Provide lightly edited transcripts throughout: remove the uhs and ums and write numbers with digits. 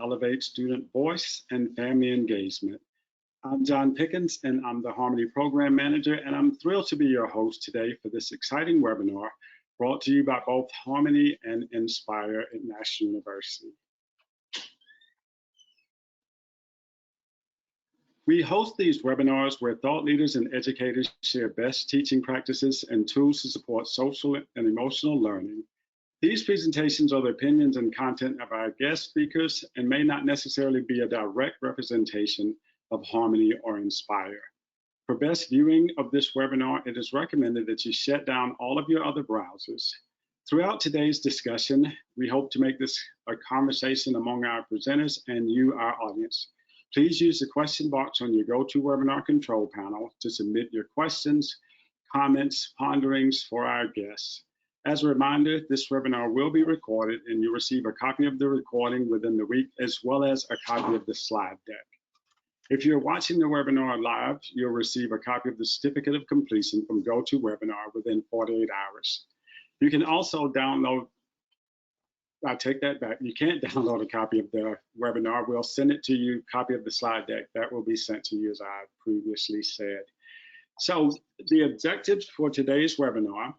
elevate student voice and family engagement. I'm John Pickens, and I'm the Harmony Program Manager, and I'm thrilled to be your host today for this exciting webinar brought to you by both Harmony and Inspire at National University. We host these webinars where thought leaders and educators share best teaching practices and tools to support social and emotional learning. These presentations are the opinions and content of our guest speakers and may not necessarily be a direct representation of Harmony or Inspire. For best viewing of this webinar, it is recommended that you shut down all of your other browsers. Throughout today's discussion, we hope to make this a conversation among our presenters and you, our audience. Please use the question box on your GoToWebinar control panel to submit your questions, comments, ponderings for our guests. As a reminder, this webinar will be recorded and you'll receive a copy of the recording within the week, as well as a copy of the slide deck. If you're watching the webinar live, you'll receive a copy of the certificate of completion from GoToWebinar within 48 hours. You can also download I take that back. You can't download a copy of the webinar. We'll send it to you, copy of the slide deck. That will be sent to you, as I previously said. So the objectives for today's webinar .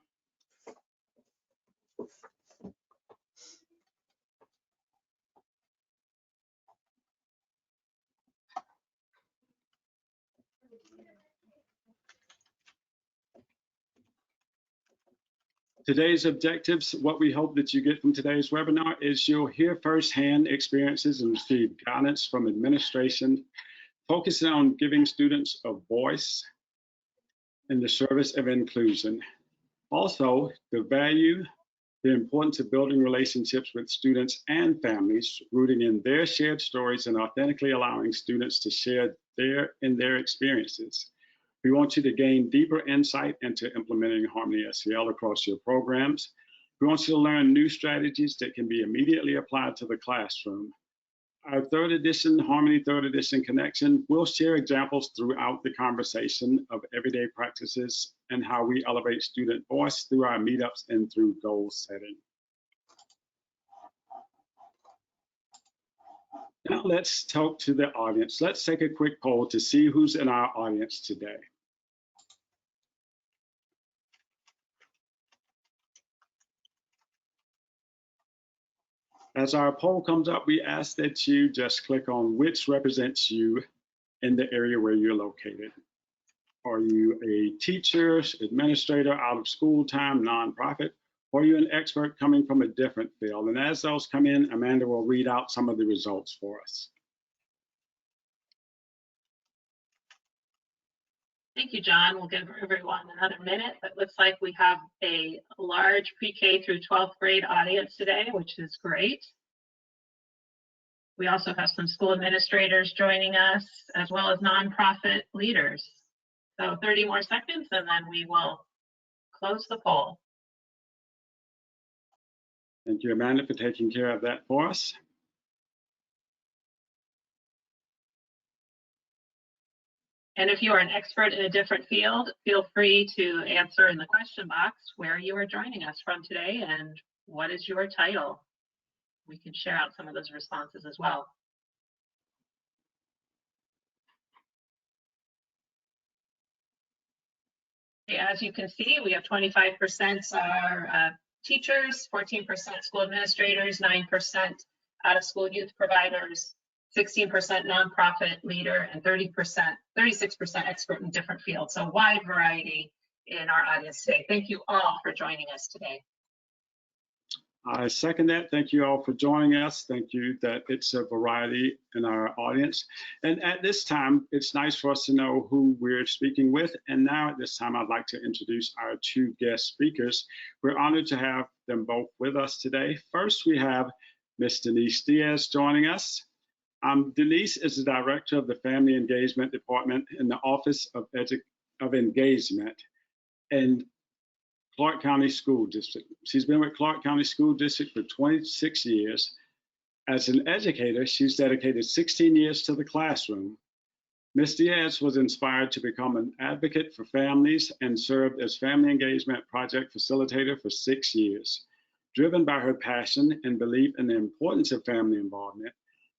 Today's objectives, what we hope that you get from today's webinar is you'll hear firsthand experiences and receive guidance from administration, focusing on giving students a voice in the service of inclusion. Also, the value, the importance of building relationships with students and families, rooting in their shared stories and authentically allowing students to share their experiences. We want you to gain deeper insight into implementing Harmony SEL across your programs. We want you to learn new strategies that can be immediately applied to the classroom. Our third edition, Harmony Third Edition Connection, will share examples throughout the conversation of everyday practices and how we elevate student voice through our meetups and through goal setting. Now let's talk to the audience. Let's take a quick poll to see who's in our audience today. As our poll comes up, we ask that you just click on which represents you in the area where you're located. Are you a teacher, administrator, out of school time, nonprofit, or are you an expert coming from a different field? And as those come in, Amanda will read out some of the results for us. Thank you, John. We'll give everyone another minute, but it looks like we have a large pre-K through 12th grade audience today, which is great. We also have some school administrators joining us, as well as nonprofit leaders. So 30 more seconds, and then we will close the poll. Thank you, Amanda, for taking care of that for us. And if you are an expert in a different field, feel free to answer in the question box where you are joining us from today and what is your title. We can share out some of those responses as well. As you can see, we have 25% are teachers, 14% school administrators, 9% out-of-school youth providers, 16% nonprofit leader, and 36% expert in different fields. So wide variety in our audience today. Thank you all for joining us today. I second that. Thank you all for joining us. Thank you that it's a variety in our audience. And at this time, it's nice for us to know who we're speaking with. And now at this time, I'd like to introduce our two guest speakers. We're honored to have them both with us today. First, we have Ms. Denise Diaz joining us. Denise is the director of the Family Engagement Department in the Office of Engagement and Clark County School District. She's been with Clark County School District for 26 years. As an educator, she's dedicated 16 years to the classroom. Ms. Diaz was inspired to become an advocate for families and served as Family Engagement Project Facilitator for 6 years. Driven by her passion and belief in the importance of family involvement,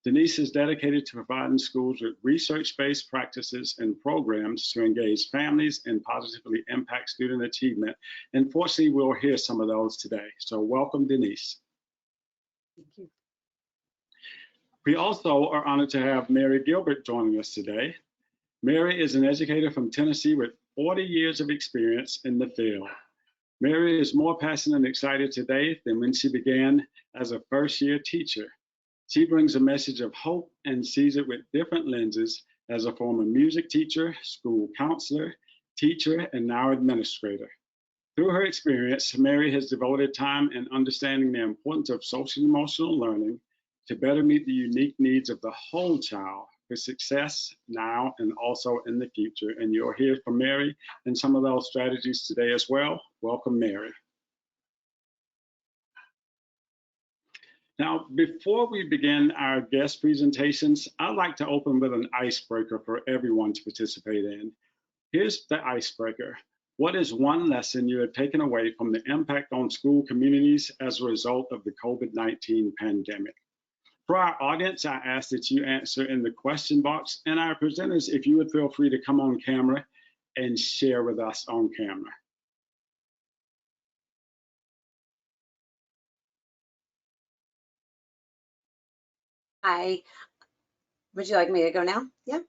Denise is dedicated to providing schools with research-based practices and programs to engage families and positively impact student achievement. And fortunately, we'll hear some of those today. So welcome, Denise. Thank you. We also are honored to have Mary Gilbert joining us today. Mary is an educator from Tennessee with 40 years of experience in the field. Mary is more passionate and excited today than when she began as a first-year teacher. She brings a message of hope and sees it with different lenses as a former music teacher, school counselor, teacher, and now administrator. Through her experience, Mary has devoted time in understanding the importance of social emotional learning to better meet the unique needs of the whole child for success now and also in the future. And you'll hear from Mary and some of those strategies today as well. Welcome, Mary. Now, before we begin our guest presentations, I'd like to open with an icebreaker for everyone to participate in. Here's the icebreaker. What is one lesson you have taken away from the impact on school communities as a result of the COVID-19 pandemic? For our audience, I ask that you answer in the question box, and our presenters, if you would feel free to come on camera and share with us on camera. Hi, would you like me to go now? Yeah.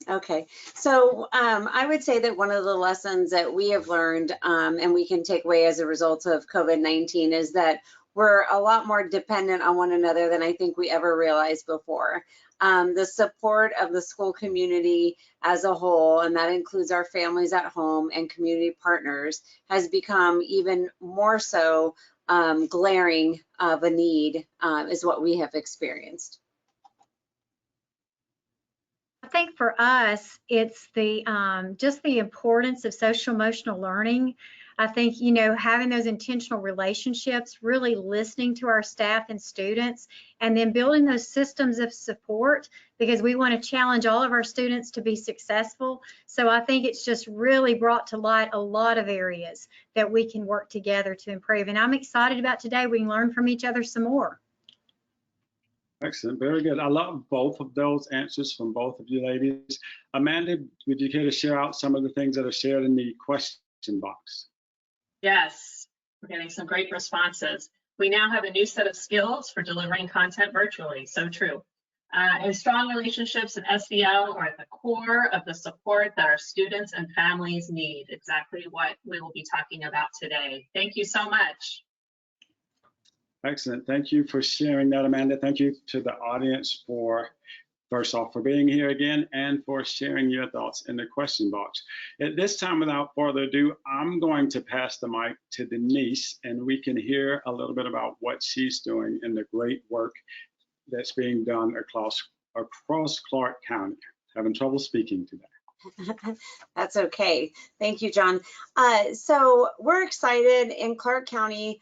Okay, so I would say that one of the lessons that we have learned and we can take away as a result of COVID-19 is that we're a lot more dependent on one another than I think we ever realized before. The support of the school community as a whole, and that includes our families at home and community partners, has become even more so glaring of a need is what we have experienced. I think for us, it's the just the importance of social emotional learning. I think, you know, having those intentional relationships, really listening to our staff and students, and then building those systems of support, because we want to challenge all of our students to be successful. So I think it's just really brought to light a lot of areas that we can work together to improve. And I'm excited about today. We can learn from each other some more. Excellent, very good. I love both of those answers from both of you ladies. Amanda, would you care to share out some of the things that are shared in the question box? Yes, we're getting some great responses. We now have a new set of skills for delivering content virtually, so true. And strong relationships and SEL are at the core of the support that our students and families need, exactly what we will be talking about today. Thank you so much. Excellent. Thank you for sharing that, Amanda. Thank you to the audience for, first off, for being here again and for sharing your thoughts in the question box. At this time, without further ado, I'm going to pass the mic to Denise, and we can hear a little bit about what she's doing and the great work that's being done across Clark County. Having trouble speaking today. That's okay. Thank you, John. So we're excited in Clark County.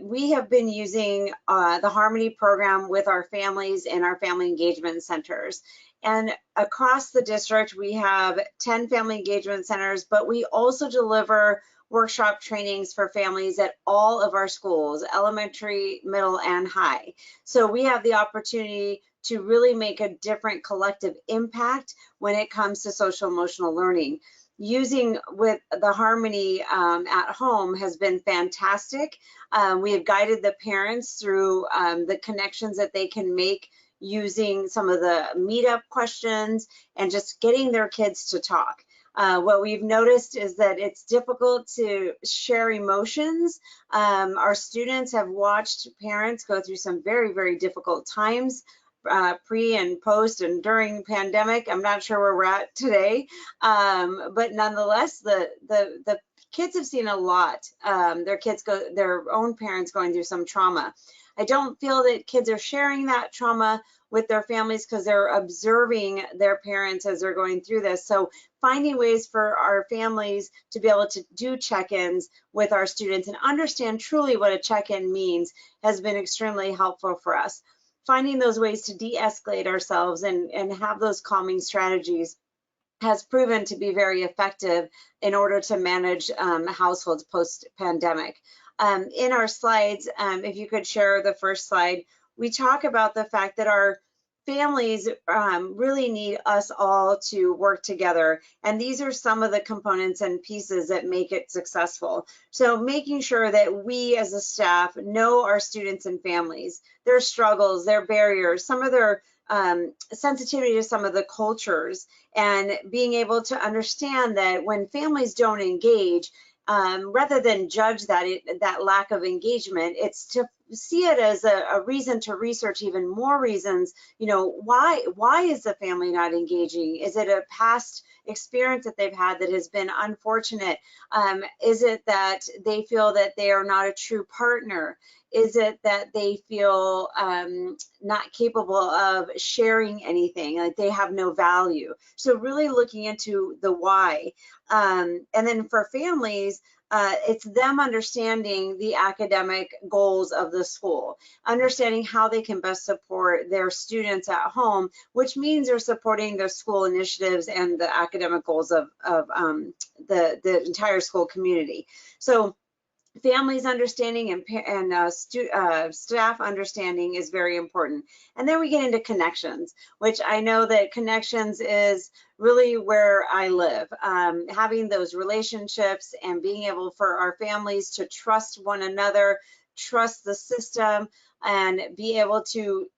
We have been using the Harmony program with our families and our family engagement centers. And across the district, we have 10 family engagement centers, but we also deliver workshop trainings for families at all of our schools, elementary, middle, and high. So we have the opportunity to really make a different collective impact when it comes to social emotional learning. Using with the Harmony at home has been fantastic. We have guided the parents through the connections that they can make using some of the meetup questions and just getting their kids to talk. What we've noticed is that it's difficult to share emotions. Our students have watched parents go through some very, very difficult times. Pre and post and during pandemic. I'm not sure where we're at today, but nonetheless, the kids have seen a lot. Their own parents going through some trauma. I don't feel that kids are sharing that trauma with their families because they're observing their parents as they're going through this. So finding ways for our families to be able to do check-ins with our students and understand truly what a check-in means has been extremely helpful for us. Finding those ways to de-escalate ourselves and have those calming strategies has proven to be very effective in order to manage households post-pandemic. In our slides, if you could share the first slide, we talk about the fact that our families really need us all to work together. And these are some of the components and pieces that make it successful. So making sure that we as a staff know our students and families, their struggles, their barriers, some of their sensitivity to some of the cultures, and being able to understand that when families don't engage, rather than judge that lack of engagement, it's to see it as a reason to research even more reasons. You know, why is the family not engaging? Is it a past experience that they've had that has been unfortunate? Is it that they feel that they are not a true partner? Is it that they feel not capable of sharing anything, like they have no value? So really looking into the why. And then for families, it's them understanding the academic goals of the school, understanding how they can best support their students at home, which means they're supporting their school initiatives and the academic goals of the entire school community. So families understanding and staff understanding is very important. And then we get into connections, which I know that connections is really where I live. Having those relationships and being able for our families to trust one another, trust the system, and be able to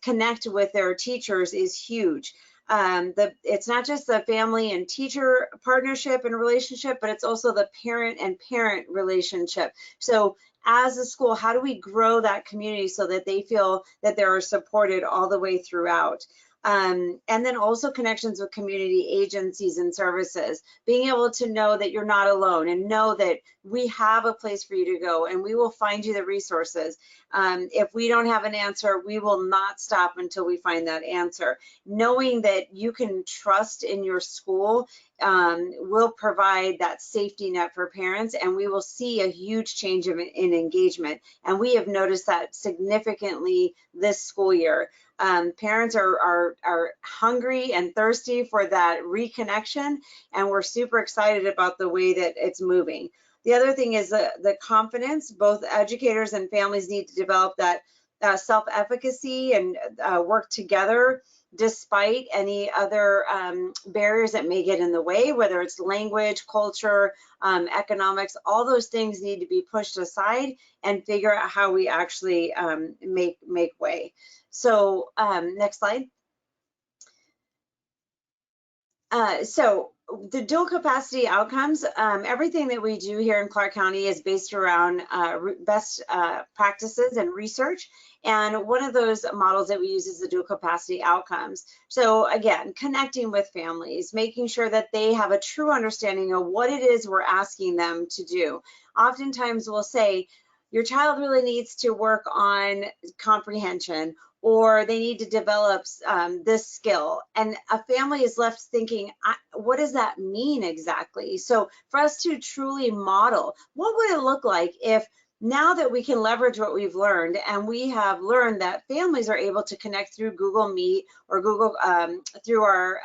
connect with their teachers is huge. It's not just the family and teacher partnership and relationship, but it's also the parent and parent relationship. So as a school, how do we grow that community so that they feel that they're supported all the way throughout? And then also connections with community agencies and services, being able to know that you're not alone and know that we have a place for you to go and we will find you the resources. If we don't have an answer, we will not stop until we find that answer. Knowing that you can trust in your school will provide that safety net for parents, and we will see a huge change in engagement. And we have noticed that significantly this school year. Parents are hungry and thirsty for that reconnection, and we're super excited about the way that it's moving. The other thing is the confidence. Both educators and families need to develop that self-efficacy and work together despite any other barriers that may get in the way, whether it's language, culture, economics. All those things need to be pushed aside and figure out how we actually make way. So next slide. So the dual capacity outcomes, everything that we do here in Clark County is based around best practices and research. And one of those models that we use is the dual capacity outcomes. So again, connecting with families, making sure that they have a true understanding of what it is we're asking them to do. Oftentimes we'll say, your child really needs to work on comprehension, or they need to develop this skill. And a family is left thinking, what does that mean exactly? So for us to truly model, what would it look like if now that we can leverage what we've learned, and we have learned that families are able to connect through Google Meet or Google, through our,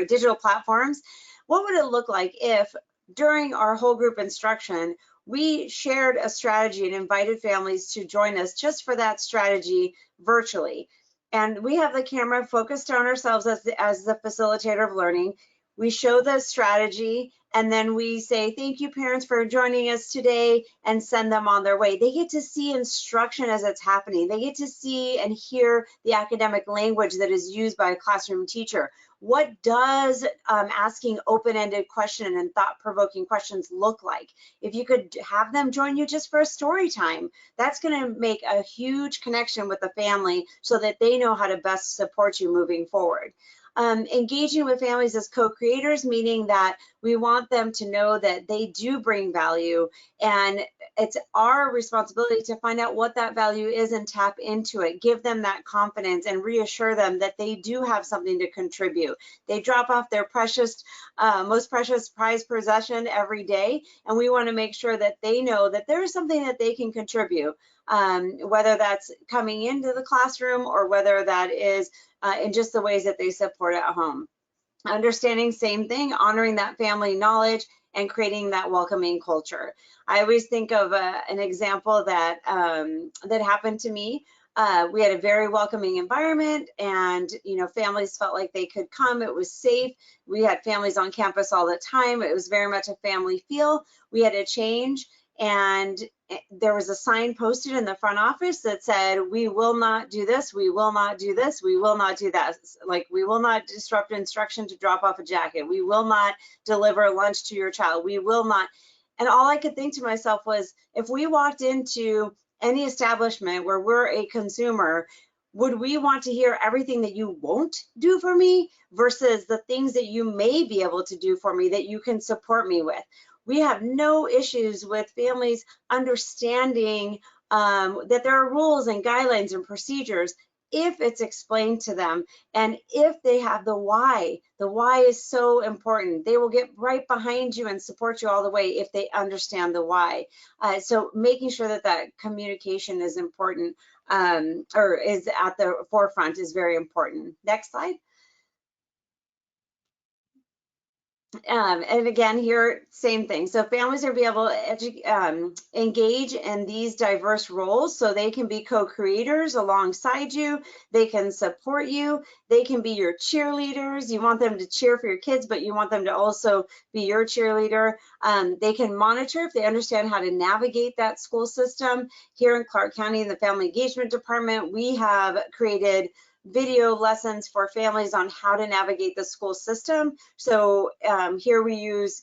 digital platforms, what would it look like if during our whole group instruction, we shared a strategy and invited families to join us just for that strategy virtually? And we have the camera focused on ourselves as the facilitator of learning. We show the strategy, and then we say, thank you parents for joining us today, and send them on their way. They get to see instruction as it's happening. They get to see and hear the academic language that is used by a classroom teacher. What does asking open-ended questions and thought-provoking questions look like? If you could have them join you just for a story time, that's going to make a huge connection with the family so that they know how to best support you moving forward. Engaging with families as co-creators, meaning that we want them to know that they do bring value, and it's our responsibility to find out what that value is and tap into it, give them that confidence and reassure them that they do have something to contribute. They drop off their precious, most precious prized possession every day, and we want to make sure that they know that there is something that they can contribute, whether that's coming into the classroom or whether that is in just the ways that they support at home. Understanding, same thing, honoring that family knowledge and creating that welcoming culture. I always think of an example that that happened to me. We had a very welcoming environment, and families felt like they could come. It was safe. We had families on campus all the time. It was very much a family feel. We had a change, and there was a sign posted in the front office that said, "We will not do this, we will not do this, we will not do that." Like, we will not disrupt instruction to drop off a jacket. We will not deliver lunch to your child. We will not. And all I could think to myself was, if we walked into any establishment where we're a consumer, would we want to hear everything that you won't do for me versus the things that you may be able to do for me that you can support me with? We have no issues with families understanding that there are rules and guidelines and procedures if it's explained to them, and if they have the why. The why is so important. They will get right behind you and support you all the way if they understand the why. So making sure that that communication is important, or is at the forefront, is very important. Next slide. And again, here, same thing. So families are be able to engage in these diverse roles, so they can be co-creators alongside you. They can support you. They can be your cheerleaders. You want them to cheer for your kids, but you want them to also be your cheerleader. They can monitor if they understand how to navigate that school system. Here in Clark County, in the Family Engagement Department, we have created video lessons for families on how to navigate the school system. So here we use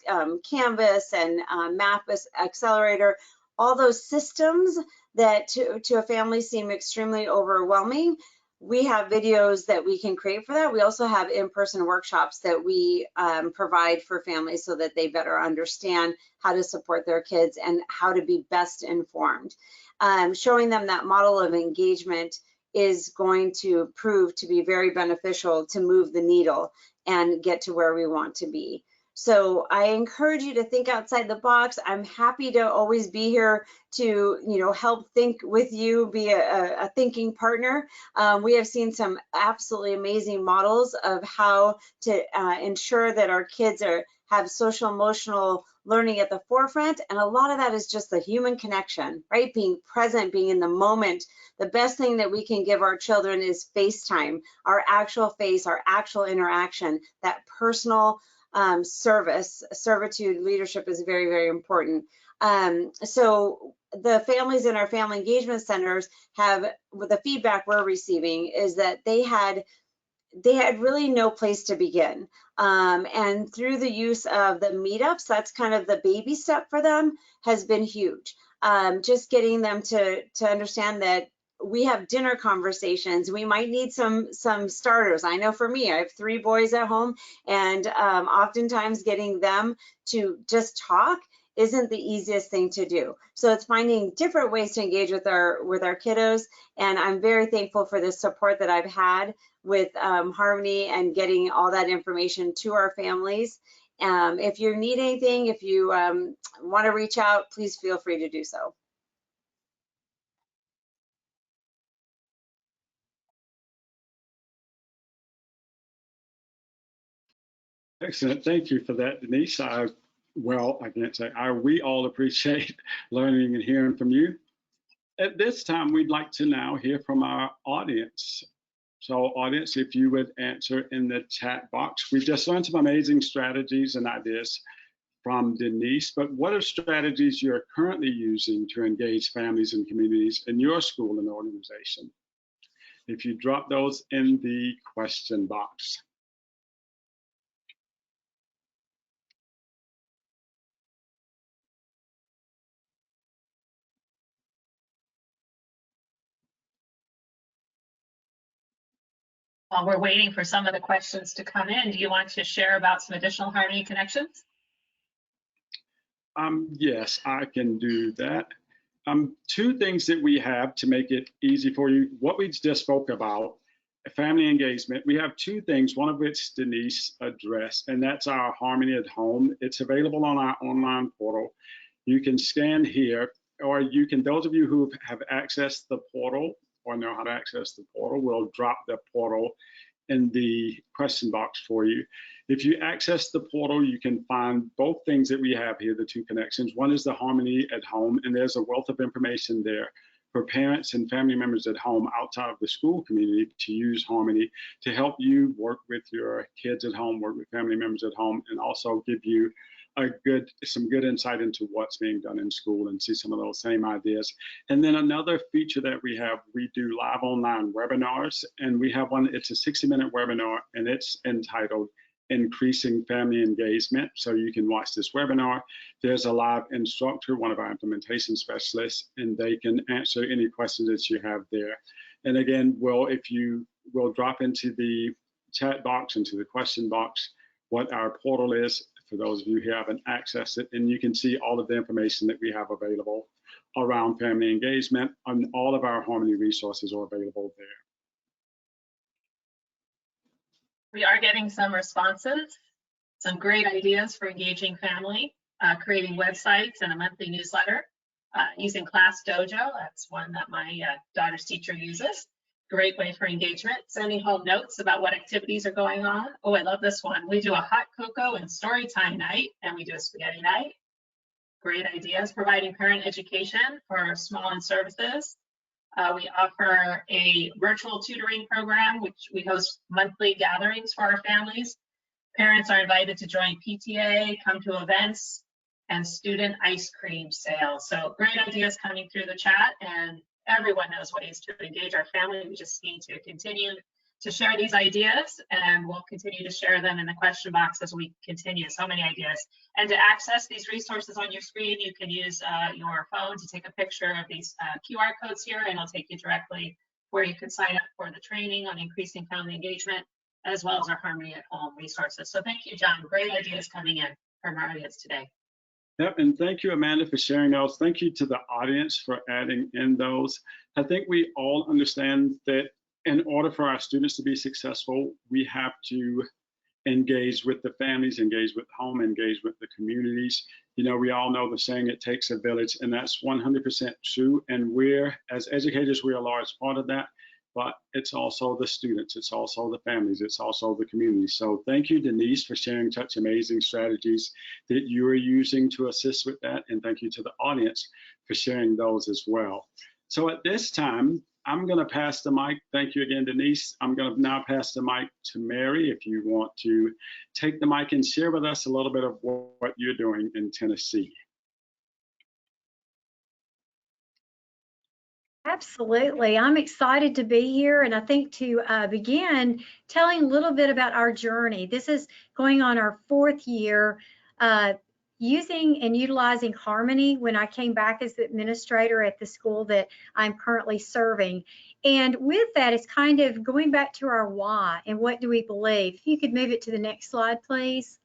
Canvas and Map Accelerator, all those systems that to a family seem extremely overwhelming. We have videos that we can create for that. We also have in-person workshops that we provide for families so that they better understand how to support their kids and how to be best informed. Showing them that model of engagement is going to prove to be very beneficial to move the needle and get to where we want to be. So I encourage you to think outside the box. I'm happy to always be here to help think with you, be a thinking partner. We have seen some absolutely amazing models of how to ensure that our kids have social emotional learning at the forefront, and a lot of that is just the human connection, right? Being present, being in the moment. The best thing that we can give our children is face time, our actual face, our actual interaction. That personal servitude leadership is very, very important. So the families in our family engagement centers have, with the feedback we're receiving, is that they had really no place to begin. And through the use of the meetups, that's kind of the baby step for them, has been huge. Just getting them to understand that we have dinner conversations. We might need some starters. I know for me, I have 3 boys at home, and oftentimes getting them to just talk isn't the easiest thing to do. So it's finding different ways to engage with our kiddos, and I'm very thankful for the support that I've had with Harmony and getting all that information to our families. If you need anything, if you want to reach out, please feel free to do so. Excellent. Thank you for that, Denise. Well, I can't say we all appreciate learning and hearing from you. At this time, we'd like to now hear from our audience. So audience, if you would answer in the chat box. We've just learned some amazing strategies and ideas from Denise, but what are strategies you're currently using to engage families and communities in your school and organization? If you drop those in the question box. While we're waiting for some of the questions to come in, do you want to share about some additional Harmony connections? Yes, I can do that. 2 things that we have to make it easy for you. What we just spoke about, family engagement. We have 2 things, one of which Denise addressed, and that's our Harmony at Home. It's available on our online portal. You can scan here, or you can, those of you who have accessed the portal or know how to access the portal, we'll drop the portal in the question box for you. If you access the portal, you can find both things that we have here, the 2 connections. One is the Harmony at Home, and there's a wealth of information there for parents and family members at home outside of the school community to use Harmony to help you work with your kids at home, work with family members at home, and also give you some good insight into what's being done in school and see some of those same ideas. And then another feature that we have, we do live online webinars, and we have one, it's a 60-minute webinar, and it's entitled Increasing Family Engagement. So you can watch this webinar. There's a live instructor, one of our implementation specialists, and they can answer any questions that you have there. And again, we'll drop into the chat box, into the question box, what our portal is, for those of you who haven't accessed it, and you can see all of the information that we have available around family engagement, and all of our Harmony resources are available there. We are getting some responses, some great ideas for engaging family, creating websites and a monthly newsletter, using Class Dojo. That's one that my daughter's teacher uses. Great way for engagement. Sending home notes about what activities are going on. Oh, I love this one. We do a hot cocoa and story time night, and we do a spaghetti night. Great ideas. Providing parent education for small-end services. We offer a virtual tutoring program, which we host monthly gatherings for our families. Parents are invited to join PTA, come to events, and student ice cream sales. So great ideas coming through the chat, and everyone knows ways to engage our family. We just need to continue to share these ideas, and we'll continue to share them in the question box as we continue. So many ideas. And to access these resources on your screen, you can use your phone to take a picture of these QR codes here, and it'll take you directly where you can sign up for the training on increasing family engagement, as well as our Harmony at Home resources. So thank you, John. Great ideas coming in from our audience today. Yep, and thank you, Amanda, for sharing those. Thank you to the audience for adding in those. I think we all understand that in order for our students to be successful, we have to engage with the families, engage with home, engage with the communities. You know, we all know the saying, it takes a village, and that's 100% true. And we're, as educators, we're a large part of that, but it's also the students, it's also the families, it's also the community. So thank you, Denise, for sharing such amazing strategies that you are using to assist with that. And thank you to the audience for sharing those as well. So at this time, I'm going to pass the mic. Thank you again, Denise. I'm going to now pass the mic to Mary, if you want to take the mic and share with us a little bit of what you're doing in Tennessee. Absolutely. I'm excited to be here, and I think to begin telling a little bit about our journey. This is going on our 4th year using and utilizing Harmony when I came back as the administrator at the school that I'm currently serving. And with that, it's kind of going back to our why and what do we believe. If you could move it to the next slide, please.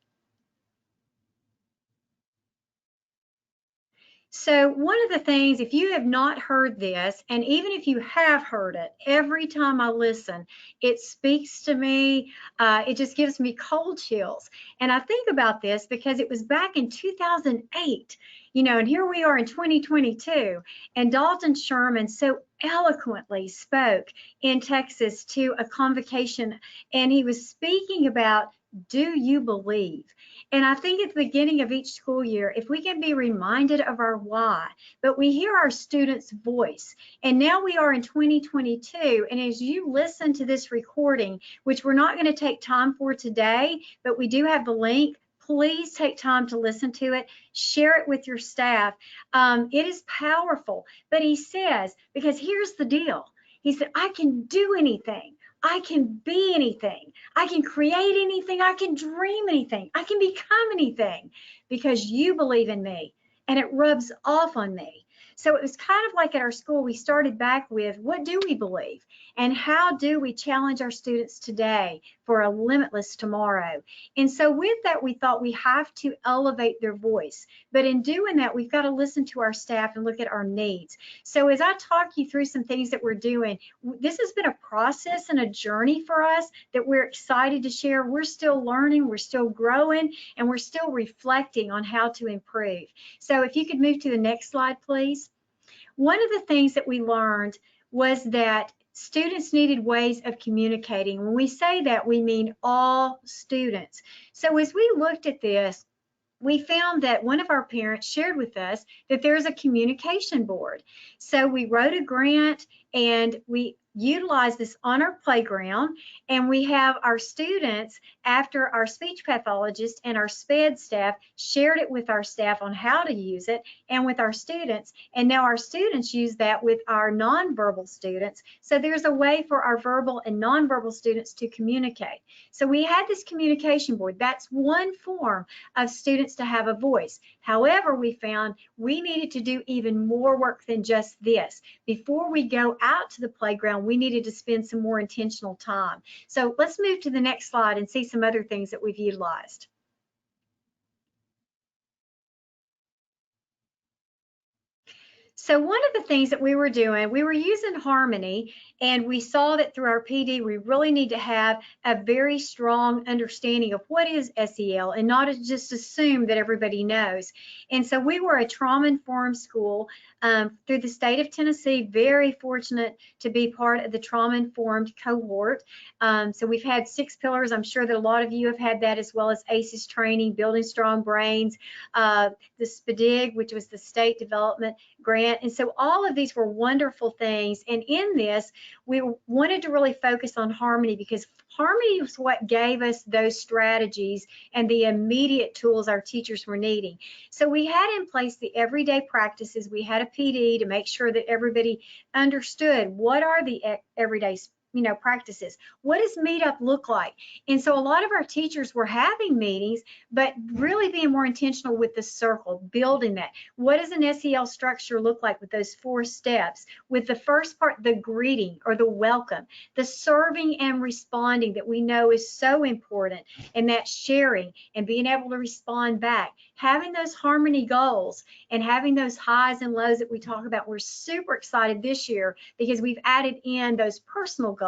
So one of the things, if you have not heard this, and even if you have heard it, every time I listen, it speaks to me. It just gives me cold chills. And I think about this because it was back in 2008, you know, and here we are in 2022, and Dalton Sherman so eloquently spoke in Texas to a convocation, and he was speaking about, do you believe? And I think at the beginning of each school year, if we can be reminded of our why, but we hear our students' voice. And now we are in 2022, and as you listen to this recording, which we're not going to take time for today, but we do have the link, please take time to listen to it, share it with your staff. It is powerful. But he says, because here's the deal, he said, I can do anything. I can be anything. I can create anything. I can dream anything. I can become anything because you believe in me, and it rubs off on me. So it was kind of like at our school, we started back with, what do we believe? And how do we challenge our students today for a limitless tomorrow? And so with that, we thought we have to elevate their voice. But in doing that, we've got to listen to our staff and look at our needs. So as I talk you through some things that we're doing, this has been a process and a journey for us that we're excited to share. We're still learning, we're still growing, and we're still reflecting on how to improve. So if you could move to the next slide, please. One of the things that we learned was that students needed ways of communicating. When we say that, we mean all students. So as we looked at this, we found that one of our parents shared with us that there's a communication board. So we wrote a grant and we utilized this on our playground, and we have our students, after our speech pathologist and our SPED staff shared it with our staff on how to use it and with our students, and now our students use that with our nonverbal students. So there's a way for our verbal and nonverbal students to communicate. So we had this communication board. That's one form of students to have a voice. However, we found we needed to do even more work than just this. Before we go out to the playground, we needed to spend some more intentional time. So let's move to the next slide and see some other things that we've utilized. So one of the things that we were doing, we were using Harmony, and we saw that through our PD, we really need to have a very strong understanding of what is SEL and not just assume that everybody knows. And so we were a trauma-informed school through the state of Tennessee, very fortunate to be part of the trauma-informed cohort. So we've had 6 pillars. I'm sure that a lot of you have had that, as well as ACEs training, building strong brains, the SPDIG, which was the state development grant. And so all of these were wonderful things. And in this, we wanted to really focus on Harmony, because Harmony was what gave us those strategies and the immediate tools our teachers were needing. So we had in place the everyday practices. We had a PD to make sure that everybody understood what are the everyday practices. What does meetup look like? And so a lot of our teachers were having meetings, but really being more intentional with the circle, building that. What does an SEL structure look like with those 4 steps? With the first part, the greeting or the welcome, the serving and responding that we know is so important, and that sharing and being able to respond back, having those Harmony goals and having those highs and lows that we talk about. We're super excited this year because we've added in those personal goals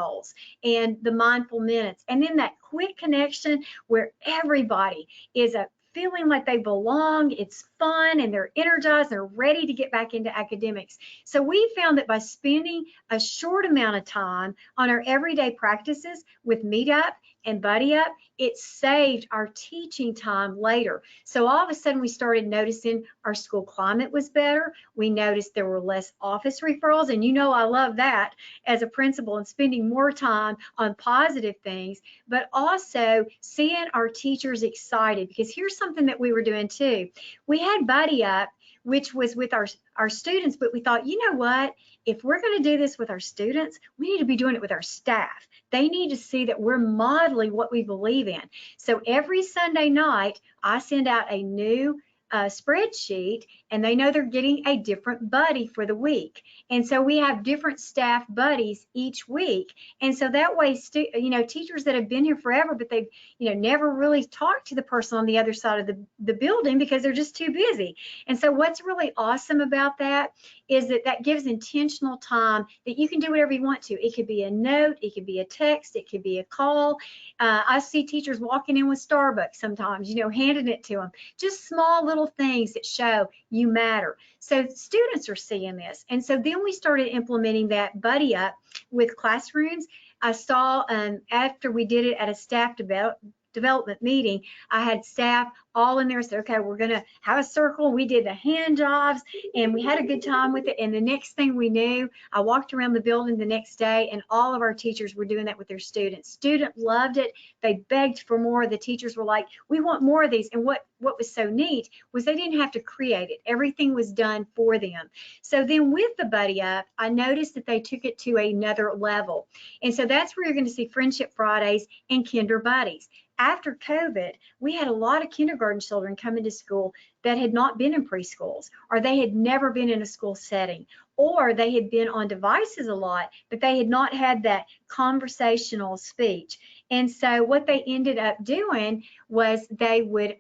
and the mindful minutes, and then that quick connection where everybody is feeling like they belong, it's fun, and they're energized, they're ready to get back into academics. So we found that by spending a short amount of time on our everyday practices with Meetup and Buddy Up, it saved our teaching time later. So all of a sudden we started noticing our school climate was better. We noticed there were less office referrals, and you know I love that as a principal, and spending more time on positive things, but also seeing our teachers excited, because here's something that we were doing too. We had Buddy Up, which was with our students, but we thought, you know what, if we're going to do this with our students, we need to be doing it with our staff. They need to see that we're modeling what we believe in. So every Sunday night, I send out a new spreadsheet, and they know they're getting a different buddy for the week. And so we have different staff buddies each week. And so that way, teachers that have been here forever, but they've, never really talked to the person on the other side of the building because they're just too busy. And so what's really awesome about that is that gives intentional time that you can do whatever you want to. It could be a note, it could be a text, it could be a call. I see teachers walking in with Starbucks sometimes, handing it to them. Just small little things that show you matter. So students are seeing this. And so then we started implementing that Buddy Up with classrooms. I saw after we did it at a staff development meeting, I had staff all in there said, okay, we're going to have a circle. We did the hand jobs and we had a good time with it. And the next thing we knew, I walked around the building the next day and all of our teachers were doing that with their students. Students loved it. They begged for more. The teachers were like, we want more of these. And what was so neat was they didn't have to create it. Everything was done for them. So then with the Buddy Up, I noticed that they took it to another level. And so that's where you're going to see Friendship Fridays and Kinder Buddies. After COVID, we had a lot of kindergarten children come into school that had not been in preschools, or they had never been in a school setting, or they had been on devices a lot, but they had not had that conversational speech. And so what they ended up doing was they would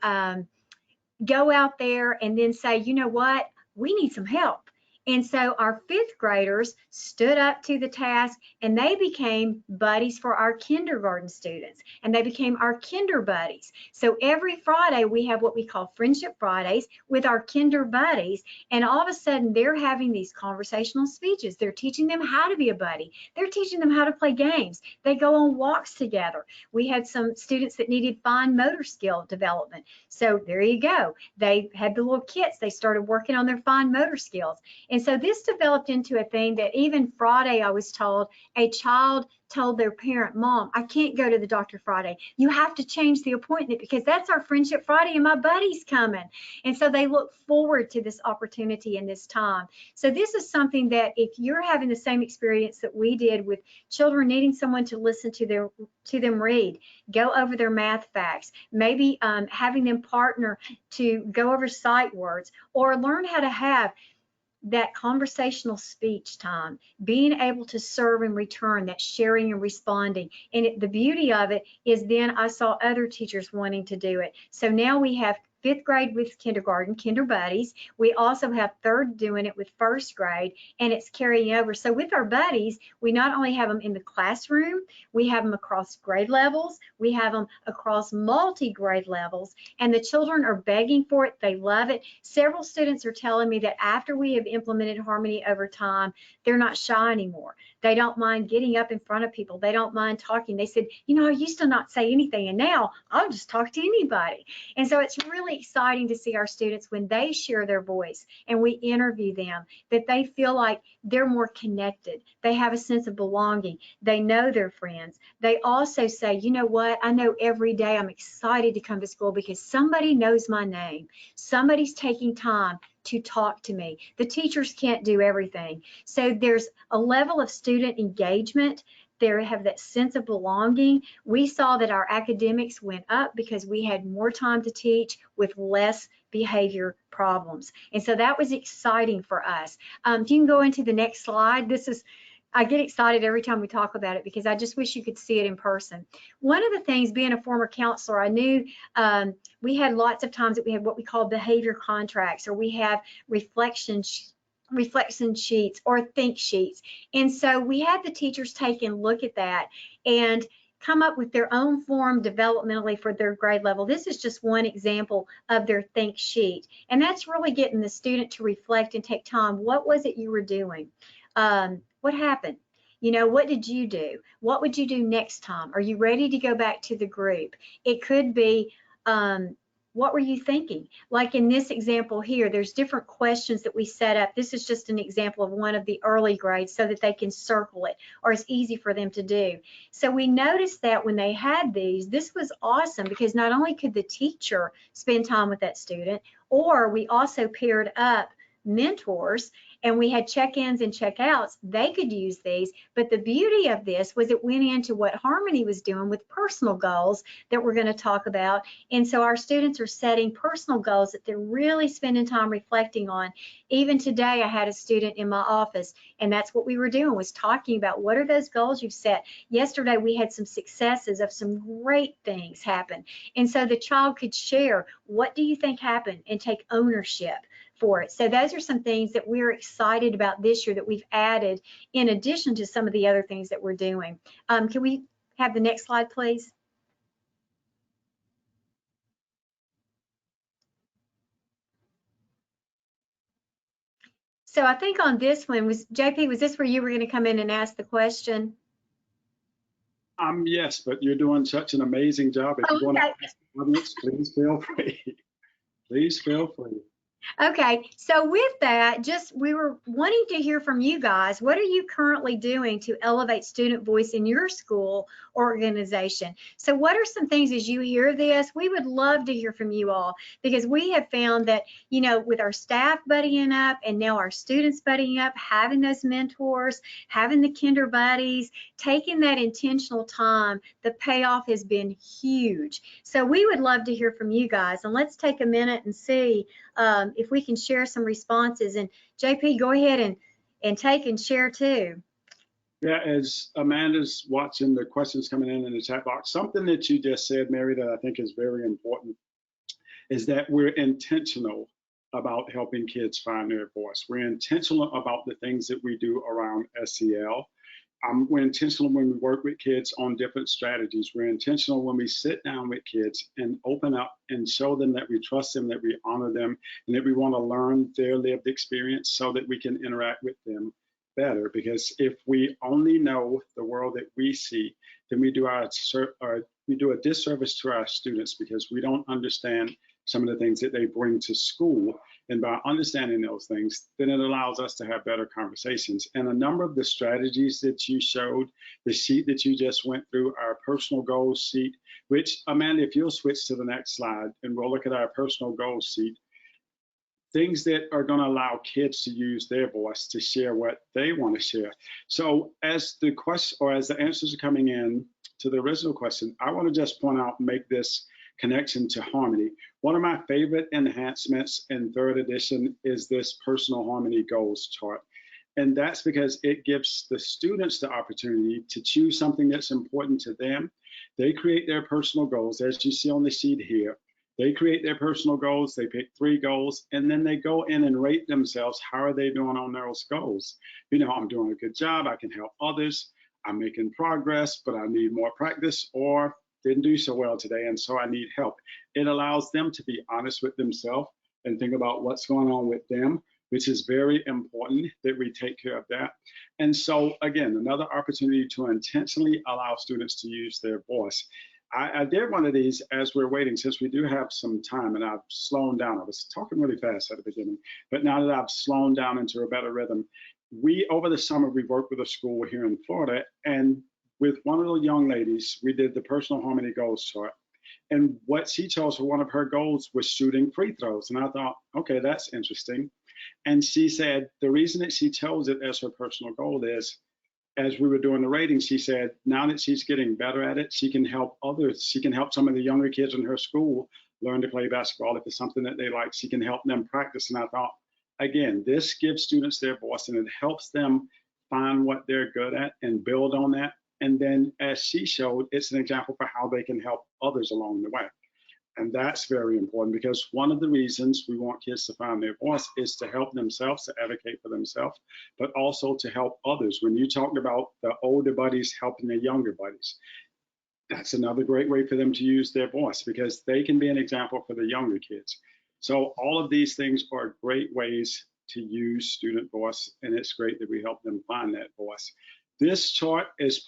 go out there and then say, you know what, we need some help. And so our 5th graders stood up to the task, and they became buddies for our kindergarten students, and they became our kinder buddies. So every Friday we have what we call Friendship Fridays with our kinder buddies, and all of a sudden they're having these conversational speeches. They're teaching them how to be a buddy. They're teaching them how to play games. They go on walks together. We had some students that needed fine motor skill development. So there you go. They had the little kits. They started working on their fine motor skills. And so this developed into a thing that even Friday, I was told, a child told their parent, Mom, I can't go to the doctor Friday. You have to change the appointment because that's our Friendship Friday and my buddy's coming. And so they look forward to this opportunity and this time. So this is something that if you're having the same experience that we did with children needing someone to listen to them read, go over their math facts, maybe having them partner to go over sight words, or learn how to have that conversational speech time, being able to serve and return, that sharing and responding. And the beauty of it is then I saw other teachers wanting to do it. So now we have 5th grade with kindergarten, kinder buddies. We also have 3rd doing it with 1st grade, and it's carrying over. So with our buddies, we not only have them in the classroom, we have them across grade levels, we have them across multi-grade levels, and the children are begging for it. They love it. Several students are telling me that after we have implemented Harmony over time, they're not shy anymore. They don't mind getting up in front of people. They don't mind talking. They said, you know, I used to not say anything, and now I'll just talk to anybody. And so it's really exciting to see our students when they share their voice and we interview them, that they feel like they're more connected. They have a sense of belonging. They know their friends. They also say, you know what, I know every day I'm excited to come to school because somebody knows my name. Somebody's taking time to talk to me. The teachers can't do everything. So there's a level of student engagement. They have that sense of belonging. We saw that our academics went up because we had more time to teach with less behavior problems. And so that was exciting for us. If you can go into the next slide, I get excited every time we talk about it because I just wish you could see it in person. One of the things, being a former counselor, I knew we had lots of times that we had what we call behavior contracts, or we have reflection sheets or think sheets. And so we had the teachers take and look at that and come up with their own form developmentally for their grade level. This is just one example of their think sheet. And that's really getting the student to reflect and take time. What was it you were doing? What happened? You know, what did you do? What would you do next time? Are you ready to go back to the group? It could be, what were you thinking? Like in this example here, there's different questions that we set up. This is just an example of one of the early grades so that they can circle it, or it's easy for them to do. So we noticed that when they had these, this was awesome because not only could the teacher spend time with that student, or we also paired up mentors and we had check-ins and check-outs. They could use these, but the beauty of this was it went into what Harmony was doing with personal goals that we're going to talk about. And so our students are setting personal goals that they're really spending time reflecting on. Even today, I had a student in my office, and that's what we were doing, was talking about what are those goals you've set. Yesterday, we had some successes of some great things happen. And so the child could share, what do you think happened, and take ownership for it. So those are some things that we're excited about this year that we've added in addition to some of the other things that we're doing. Can we have the next slide, please? So I think on this one, JP, was this where you were going to come in and ask the question? Yes, but you're doing such an amazing job. If you want to ask the audience, please feel free. Please feel free. Okay, so with that, we were wanting to hear from you guys. What are you currently doing to elevate student voice in your school or organization? So what are some things as you hear this? We would love to hear from you all, because we have found that, you know, with our staff buddying up and now our students buddying up, having those mentors, having the kinder buddies, taking that intentional time, the payoff has been huge. So we would love to hear from you guys, and let's take a minute and see if we can share some responses. And JP, go ahead and take and share too. Yeah, as Amanda's watching the questions coming in the chat box, something that you just said, Mary, that I think is very important is that we're intentional about helping kids find their voice. We're intentional about the things that we do around SEL. We're intentional when we work with kids on different strategies. We're intentional when we sit down with kids and open up and show them that we trust them, that we honor them, and that we want to learn their lived experience so that we can interact with them better. Because if we only know the world that we see, then we do a disservice to our students, because we don't understand some of the things that they bring to school. And by understanding those things, then it allows us to have better conversations. And a number of the strategies that you showed, the sheet that you just went through, our personal goals sheet, which, Amanda, if you'll switch to the next slide, and we'll look at our personal goals sheet, things that are going to allow kids to use their voice to share what they want to share. So as the question, or as the answers are coming in to the original question, I want to just point out, make this connection to harmony. One of my favorite enhancements in 3rd edition is this personal harmony goals chart. And that's because it gives the students the opportunity to choose something that's important to them. They create their personal goals, as you see on the sheet here. They create their personal goals, they pick 3 goals, and then they go in and rate themselves. How are they doing on those goals? You know, I'm doing a good job, I can help others, I'm making progress, but I need more practice, or didn't do so well today, and so I need help. It allows them to be honest with themselves and think about what's going on with them, which is very important that we take care of that. And so, again, another opportunity to intentionally allow students to use their voice. I did one of these as we're waiting, since we do have some time, and I've slowed down. I was talking really fast at the beginning, but now that I've slowed down into a better rhythm, over the summer, we worked with a school here in Florida, and with one of the young ladies, we did the personal harmony goals chart. And what she chose for one of her goals was shooting free throws. And I thought, okay, that's interesting. And she said the reason that she chose it as her personal goal is, as we were doing the rating, she said now that she's getting better at it, she can help others. She can help some of the younger kids in her school learn to play basketball. If it's something that they like, she can help them practice. And I thought, again, this gives students their voice, and it helps them find what they're good at and build on that. And then, as she showed, it's an example for how they can help others along the way. And that's very important, because one of the reasons we want kids to find their voice is to help themselves, to advocate for themselves, but also to help others. When you talked about the older buddies helping the younger buddies, that's another great way for them to use their voice, because they can be an example for the younger kids. So all of these things are great ways to use student voice, and it's great that we help them find that voice. This chart is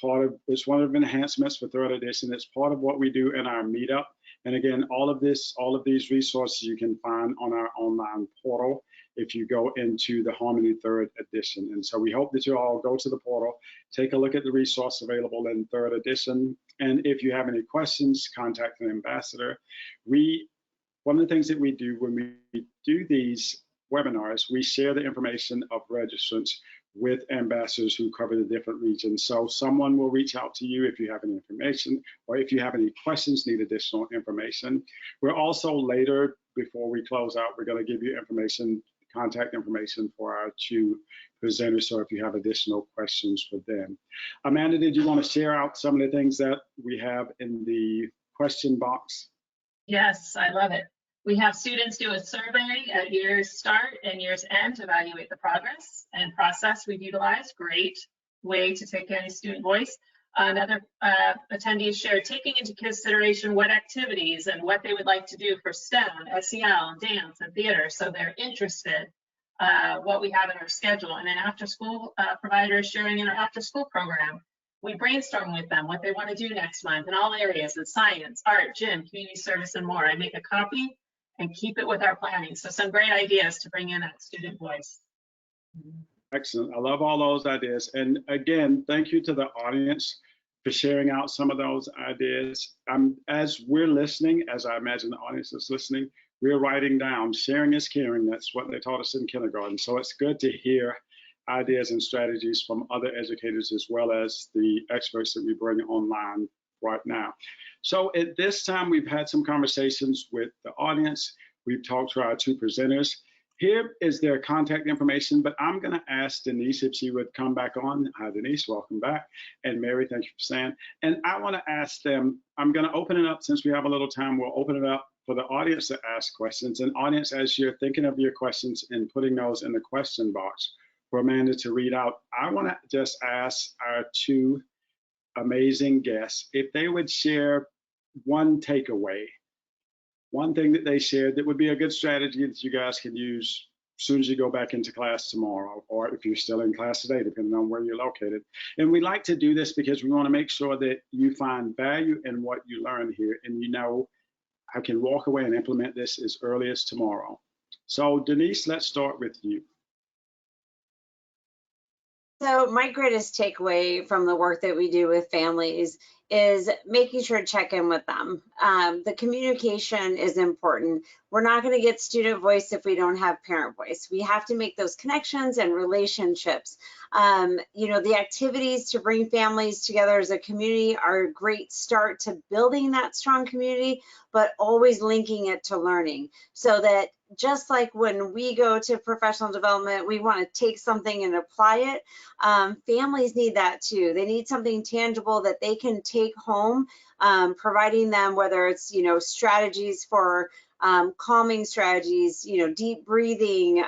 it's one of the enhancements for 3rd edition. It's part of what we do in our meetup. And again, all of these resources you can find on our online portal if you go into the Harmony 3rd edition. And so we hope that you all go to the portal, take a look at the resource available in 3rd edition. And if you have any questions, contact an ambassador. One of the things that we do when we do these webinars, we share the information of registrants with ambassadors who cover the different regions. So someone will reach out to you if you have any information, or if you have any questions, need additional information. We're also later, before we close out, we're going to give you information, contact information for our 2 presenters, so if you have additional questions for them. Amanda, did you want to share out some of the things that we have in the question box? Yes, I love it. We have students do a survey at year's start and year's end to evaluate the progress and process we've utilized. Great way to take any student voice. Another attendees shared taking into consideration what activities and what they would like to do for STEM, SEL, dance, and theater, so they're interested what we have in our schedule. And then after school providers sharing in our after school program. We brainstorm with them what they want to do next month in all areas in science, art, gym, community service, and more. I make a copy and keep it with our planning. So some great ideas to bring in that student voice. Excellent. I love all those ideas. And again, thank you to the audience for sharing out some of those ideas. As we're listening, as I imagine the audience is listening, we're writing down. Sharing is caring. That's what they taught us in kindergarten. So it's good to hear ideas and strategies from other educators, as well as the experts that we bring online right now. So at this time, we've had some conversations with the audience. We've talked to our 2 presenters. Here is their contact information, but I'm going to ask Denise if she would come back on. Hi, Denise, welcome back. And Mary, thank you for staying. And I want to ask them, I'm going to open it up, since we have a little time, we'll open it up for the audience to ask questions. And audience, as you're thinking of your questions and putting those in the question box for Amanda to read out, I want to just ask our two amazing guests if they would share one takeaway, one thing that they shared that would be a good strategy that you guys can use as soon as you go back into class tomorrow, or if you're still in class today, depending on where you're located. And we like to do this because we want to make sure that you find value in what you learn here, and you know, I can walk away and implement this as early as tomorrow. So Denise, let's start with you. So my greatest takeaway from the work that we do with families is making sure to check in with them. The communication is important. We're not going to get student voice if we don't have parent voice. We have to make those connections and relationships. You know, the activities to bring families together as a community are a great start to building that strong community, but always linking it to learning, so that just like when we go to professional development, we want to take something and apply it. Families need that too. They need something tangible that they can take home, providing them, whether it's, you know, strategies for calming strategies, you know, deep breathing,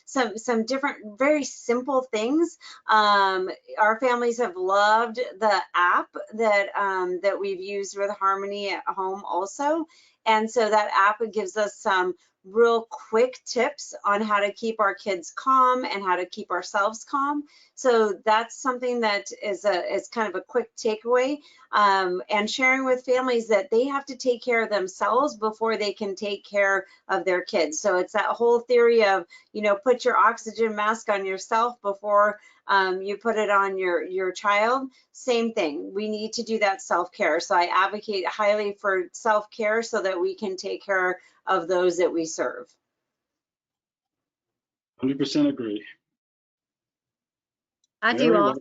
some different very simple things. Our families have loved the app that we've used with Harmony at home also. And so that app gives us some real quick tips on how to keep our kids calm and how to keep ourselves calm. So that's something that is kind of a quick takeaway, and sharing with families that they have to take care of themselves before they can take care of their kids. So it's that whole theory of, you know, put your oxygen mask on yourself before you put it on your child. Same thing. We need to do that self-care. So I advocate highly for self-care so that we can take care of those that we serve. 100% agree. I do also.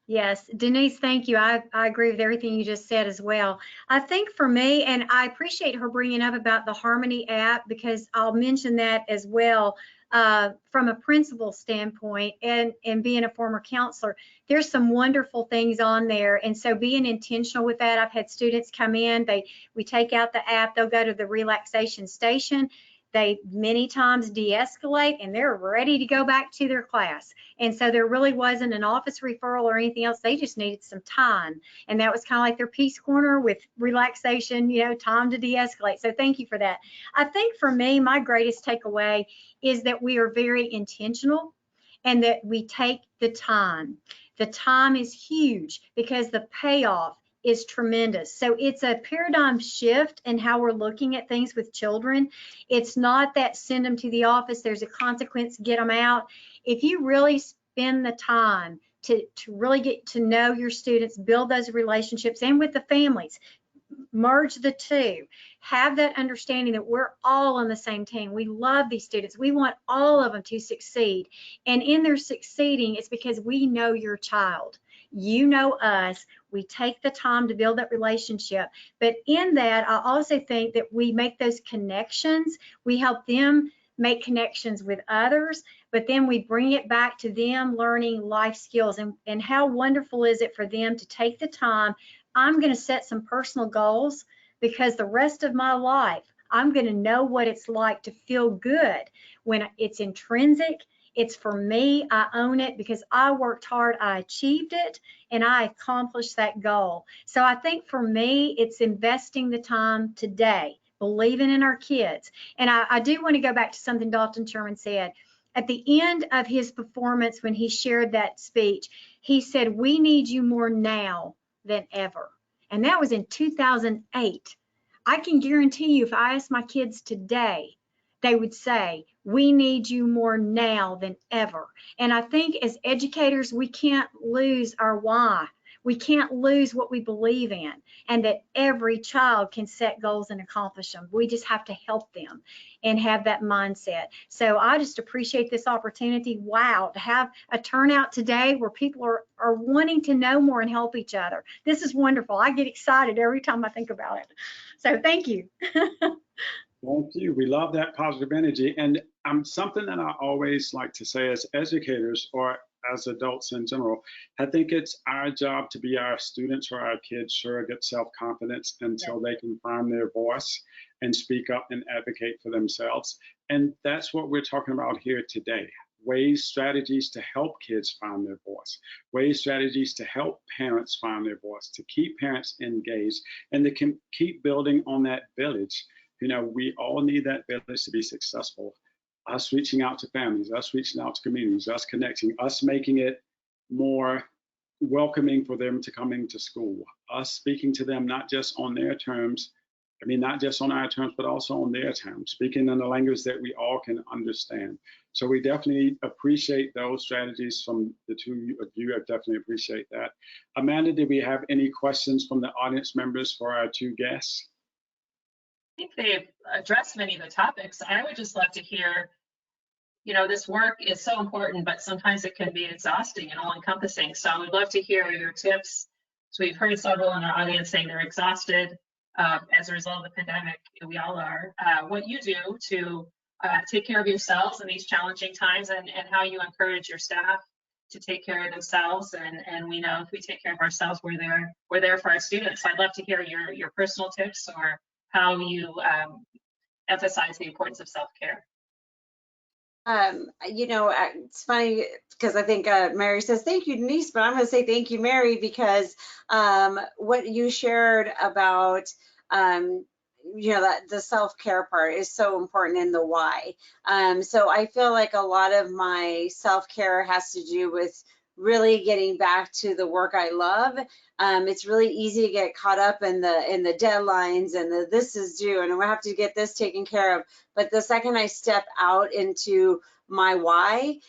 Yes, Denise, thank you. I agree with everything you just said as well. I think for me, and I appreciate her bringing up about the Harmony app, because I'll mention that as well. From a principal standpoint, and being a former counselor, there's some wonderful things on there. And so being intentional with that, I've had students come in, we take out the app, they'll go to the relaxation station. They many times de-escalate and they're ready to go back to their class. And so there really wasn't an office referral or anything else. They just needed some time. And that was kind of like their peace corner with relaxation, you know, time to de-escalate. So thank you for that. I think for me, my greatest takeaway is that we are very intentional and that we take the time. The time is huge because the payoff is tremendous. So it's a paradigm shift in how we're looking at things with children. It's not that send them to the office, there's a consequence, get them out. If you really spend the time to really get to know your students, build those relationships, and with the families, merge the two, have that understanding that we're all on the same team. We love these students. We want all of them to succeed. And in their succeeding, it's because we know your child. You know us. We take the time to build that relationship. But in that, I also think that we make those connections. We help them make connections with others, but then we bring it back to them learning life skills. And how wonderful is it for them to take the time. I'm going to set some personal goals, because the rest of my life, I'm going to know what it's like to feel good when it's intrinsic. It's for me. I own it because I worked hard, I achieved it, and I accomplished that goal. So I think for me, it's investing the time today, believing in our kids. And I do want to go back to something Dalton Sherman said. At the end of his performance, when he shared that speech, he said, "We need you more now than ever." And that was in 2008. I can guarantee you, if I asked my kids today, they would say, "We need you more now than ever." And I think as educators, we can't lose our why. We can't lose what we believe in, and that every child can set goals and accomplish them. We just have to help them and have that mindset. So I just appreciate this opportunity. Wow, to have a turnout today where people are wanting to know more and help each other. This is wonderful. I get excited every time I think about it. So thank you. Thank you. We love that positive energy. And something that I always like to say as educators, or as adults in general. I think it's our job to be our students or our kids' surrogate self-confidence until they can find their voice and speak up and advocate for themselves. And that's what we're talking about here today. Ways, strategies to help kids find their voice, ways, strategies to help parents find their voice, to keep parents engaged, and to keep building on that village. You know, we all need that village to be successful. Us reaching out to families, us reaching out to communities, us connecting, us making it more welcoming for them to come into school, us speaking to them not just on their terms, I mean, not just on our terms, but also on their terms, speaking in a language that we all can understand. So we definitely appreciate those strategies from the two of you. I definitely appreciate that. Amanda, did we have any questions from the audience members for our two guests? I think they've addressed many of the topics. I would just love to hear, you know, this work is so important, but sometimes it can be exhausting and all-encompassing. So I would love to hear your tips. So we've heard several in our audience saying they're exhausted as a result of the pandemic. We all are. What you do to take care of yourselves in these challenging times, and how you encourage your staff to take care of themselves. And we know if we take care of ourselves, we're there for our students. So I'd love to hear your personal tips or how you emphasize the importance of self-care. You know, it's funny because I think Mary says, thank you, Denise, but I'm going to say thank you, Mary, because what you shared about, you know, that the self-care part is so important in the why. So I feel like a lot of my self-care has to do with really getting back to the work I love. It's really easy to get caught up in the deadlines and this is due and we have to get this taken care of. But the second I step out into my why,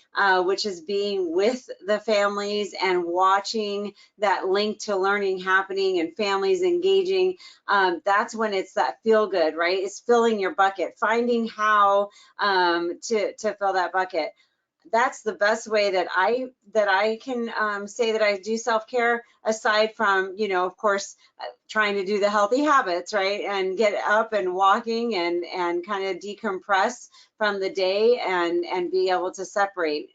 which is being with the families and watching that link to learning happening and families engaging, that's when it's that feel good, right? It's filling your bucket, finding how to fill that bucket. That's the best way that I can say that I do self-care, aside from, you know, of course, trying to do the healthy habits, right? And get up and walking and kind of decompress from the day and be able to separate,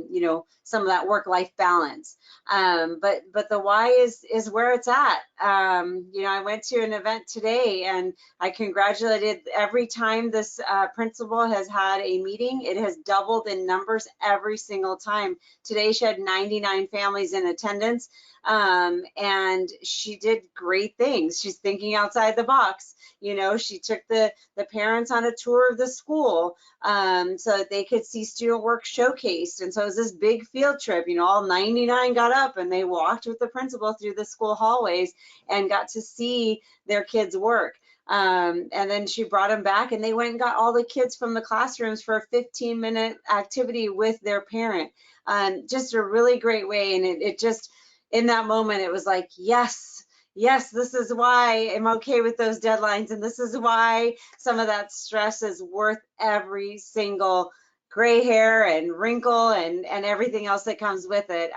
you know, some of that work-life balance. But the why is where it's at. You know, I went to an event today and I congratulated every time this principal has had a meeting. It has doubled in numbers every single time. Today she had 99 families in attendance, and she did great things. She's thinking outside the box. You know, she took the parents on a tour of the school so that they could see student work showcased. And so it was this big field trip. You know, all 99 got up and they walked with the principal through the school hallways and got to see their kids' work. And then she brought them back and they went and got all the kids from the classrooms for a 15-minute activity with their parent. Just a really great way. And it just, in that moment, it was like, yes, this is why I'm okay with those deadlines. And this is why some of that stress is worth every single gray hair and wrinkle and everything else that comes with it.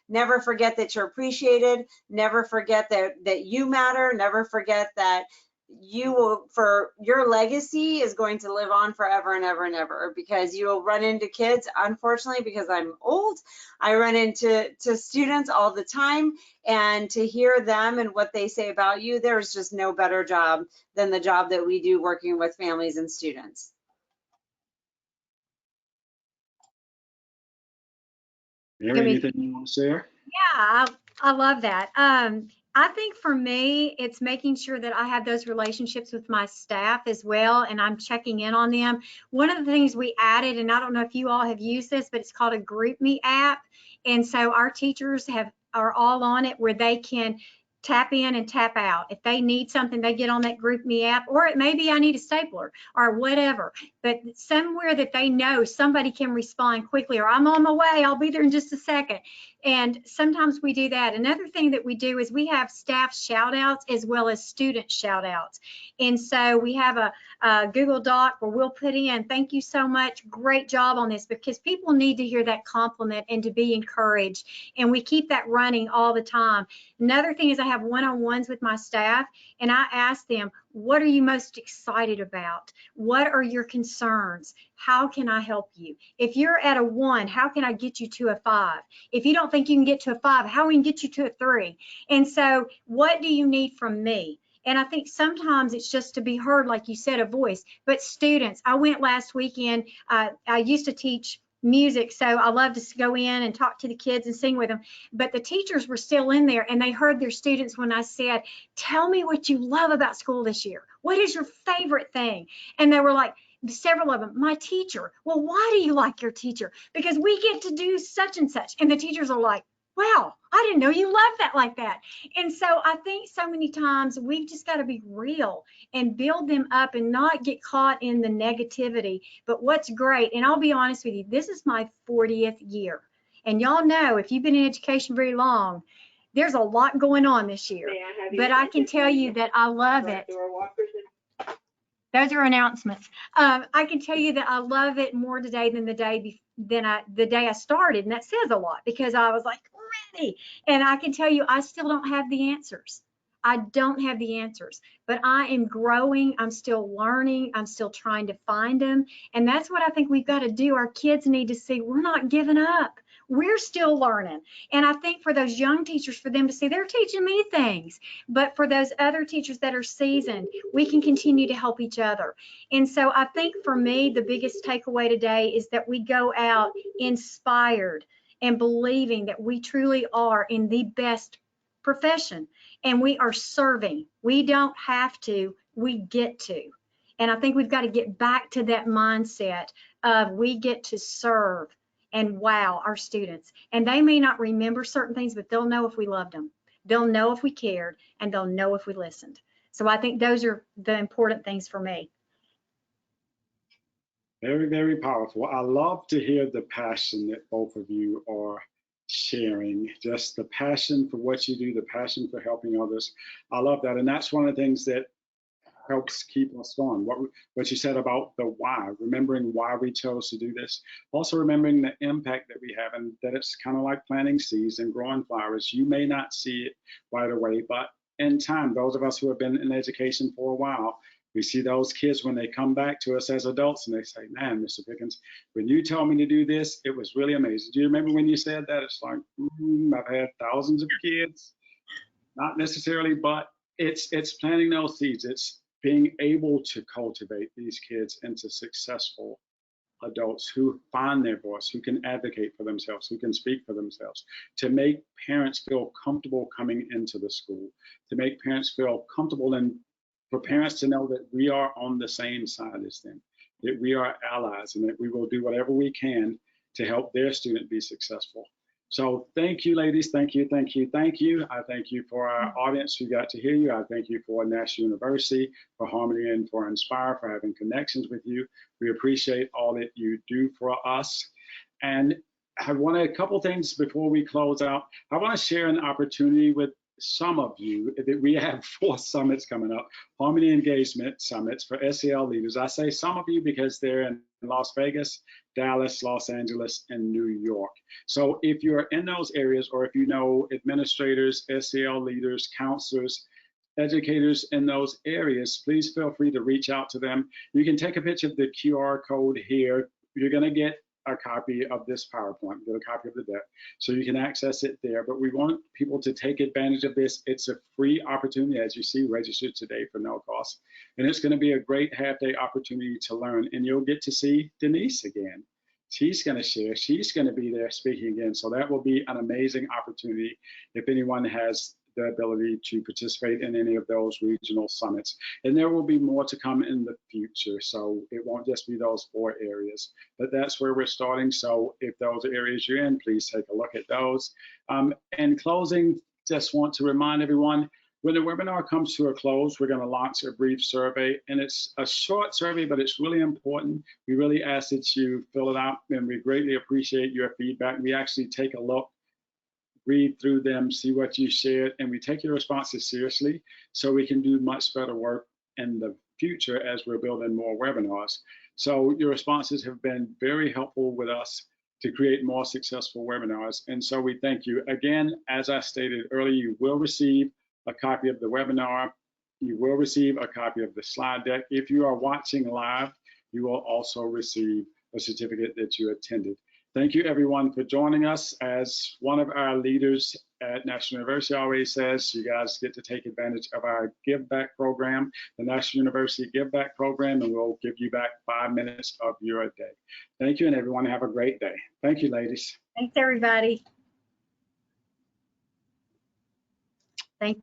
Never forget that you're appreciated. Never forget that you matter. Never forget that you will, for your legacy is going to live on forever and ever and ever, because you will run into kids. Unfortunately, because I'm old, I run into students all the time, and to hear them and what they say about you, there's just no better job than the job that we do working with families and students. Mary, anything you want to share? Yeah, I love that. I think for me, it's making sure that I have those relationships with my staff as well, and I'm checking in on them. One of the things we added, and I don't know if you all have used this, but it's called a GroupMe app. And so our teachers are all on it, where they can tap in and tap out. If they need something, they get on that GroupMe app, or it may be I need a stapler or whatever, but somewhere that they know somebody can respond quickly, or I'm on my way, I'll be there in just a second. And sometimes we do that. Another thing that we do is we have staff shout outs as well as student shout outs. And so we have a Google Doc where we'll put in, thank you so much, great job on this, because people need to hear that compliment and to be encouraged. And we keep that running all the time. Another thing is I have one-on-ones with my staff, and I ask them, What are you most excited about? What are your concerns? How can I help you? If you're at a 1, how can I get you to a 5? If you don't think you can get to a 5, how can we get you to a 3? And so what do you need from me? And I think sometimes it's just to be heard, like you said, a voice. But students, I went last weekend. I used to teach music, so I love to go in and talk to the kids and sing with them. But the teachers were still in there, and they heard their students when I said, tell me what you love about school this year. What is your favorite thing? And they were like, several of them, my teacher. Well, why do you like your teacher? Because we get to do such and such. And the teachers are like, wow, I didn't know you loved that like that. And so I think so many times we've just got to be real and build them up and not get caught in the negativity. But what's great, and I'll be honest with you, this is my 40th year. And y'all know, if you've been in education very long, there's a lot going on this year. But I can tell you that I love it. Those are announcements. I can tell you that I love it more today than the day I started, and that says a lot because I was like ready. And I can tell you, I still don't have the answers. I don't have the answers, but I am growing. I'm still learning. I'm still trying to find them, and that's what I think we've got to do. Our kids need to see we're not giving up. We're still learning. And I think for those young teachers, for them to see they're teaching me things, but for those other teachers that are seasoned, we can continue to help each other. And so I think for me, the biggest takeaway today is that we go out inspired and believing that we truly are in the best profession and we are serving. We don't have to, we get to. And I think we've got to get back to that mindset of we get to serve and wow our students. And they may not remember certain things, but they'll know if we loved them. They'll know if we cared, and they'll know if we listened. So I think those are the important things for me. Very, very powerful. I love to hear the passion that both of you are sharing, just the passion for what you do, the passion for helping others. I love that. And that's one of the things that helps keep us going. What you said about the why, remembering why we chose to do this, also remembering the impact that we have, and that it's kind of like planting seeds and growing flowers. You may not see it right away, but in time, those of us who have been in education for a while, we see those kids when they come back to us as adults and they say, man, Mr. Pickens, when you told me to do this, it was really amazing. Do you remember when you said that? It's like, I've had thousands of kids, not necessarily, but it's planting those seeds. It's being able to cultivate these kids into successful adults who find their voice, who can advocate for themselves, who can speak for themselves, to make parents feel comfortable coming into the school, to make parents feel comfortable, and for parents to know that we are on the same side as them, that we are allies, and that we will do whatever we can to help their student be successful. So thank you, ladies. Thank you, thank you, thank you. I thank you for our audience who got to hear you. I thank you for National University, for Harmony, and for Inspire, for having connections with you. We appreciate all that you do for us. And I want a couple things before we close out. I want to share an opportunity with some of you that we have 4 summits coming up, Harmony Engagement Summits for SEL leaders. I say some of you because they're in Las Vegas, Dallas, Los Angeles, and New York. So if you're in those areas, or if you know administrators, SEL leaders, counselors, educators in those areas, please feel free to reach out to them. You can take a picture of the QR code here. You're going to get a copy of this PowerPoint, get a copy of the deck, so you can access it there. But we want people to take advantage of this. It's a free opportunity, as you see, registered today for no cost. And it's going to be a great half-day opportunity to learn. And you'll get to see Denise again. She's going to share. She's going to be there speaking again. So that will be an amazing opportunity if anyone has the ability to participate in any of those regional summits. And there will be more to come in the future. So it won't just be those 4 areas, but that's where we're starting. So if those areas you're in, please take a look at those. In closing, just want to remind everyone, when the webinar comes to a close, we're going to launch a brief survey, and it's a short survey, but it's really important. We really ask that you fill it out, and we greatly appreciate your feedback. We actually take a look, read through them, see what you shared, and we take your responses seriously so we can do much better work in the future as we're building more webinars. So your responses have been very helpful with us to create more successful webinars, and so we thank you. Again, as I stated earlier, you will receive a copy of the webinar You will receive a copy of the slide deck. If you are watching live, you will also receive a certificate that you attended. Thank you everyone for joining us. As one of our leaders at National University always says, you guys get to take advantage of our Give Back program, the National University Give Back program, and we'll give you back 5 minutes of your day. Thank you, and everyone have a great day. Thank you, ladies. Thanks, everybody. Thank